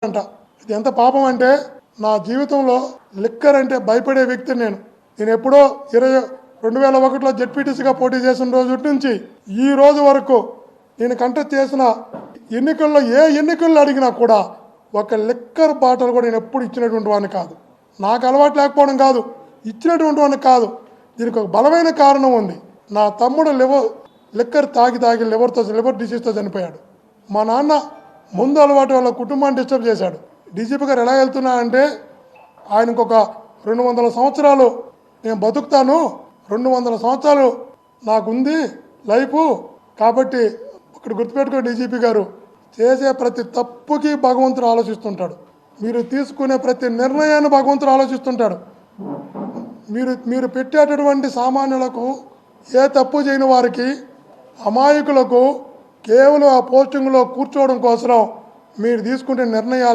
అంట. ఇది ఎంత పాపం అంటే, నా జీవితంలో లిక్కర్ అంటే భయపడే వ్యక్తిని నేను ఎప్పుడో 2001లో జెడ్పీటీసీగా పోటీ చేసిన రోజు నుంచి ఈ రోజు వరకు నేను కంటెస్ట్ చేసిన ఎన్నికల్లో ఏ ఎన్నికల్లో అడిగినా కూడా ఒక లిక్కర్ బాటలు కూడా నేను ఎప్పుడు ఇచ్చినటువంటి వాడిని కాదు. నాకు అలవాటు లేకపోవడం కాదు, ఇచ్చినటువంటి వాడిని కాదు. దీనికి ఒక బలమైన కారణం ఉంది. నా తమ్ముడు లిక్కర్ తాగి లివర్ డిసీజ్తో చనిపోయాడు. మా నాన్న ముందు అలవాటు వాళ్ళ కుటుంబాన్ని డిస్టర్బ్ చేశాడు. డీజీపీ గారు ఎలా వెళ్తున్నానంటే, ఆయనకు ఒక 200 సంవత్సరాలు నేను బతుకుతాను, 200 సంవత్సరాలు నాకుంది లైఫ్. కాబట్టి ఒకటి గుర్తుపెట్టుకో డీజీపీ గారు, చేసే ప్రతి తప్పుకి భగవంతుడు ఆలోచిస్తుంటాడు. మీరు తీసుకునే ప్రతి నిర్ణయాన్ని భగవంతుడు ఆలోచిస్తుంటాడు. మీరు పెట్టేటటువంటి సామాన్యులకు, ఏ తప్పు చేయని వారికి, అమాయకులకు కేవలం ఆ పోస్టింగ్లో కూర్చోవడం కోసం మీరు తీసుకునే నిర్ణయాలు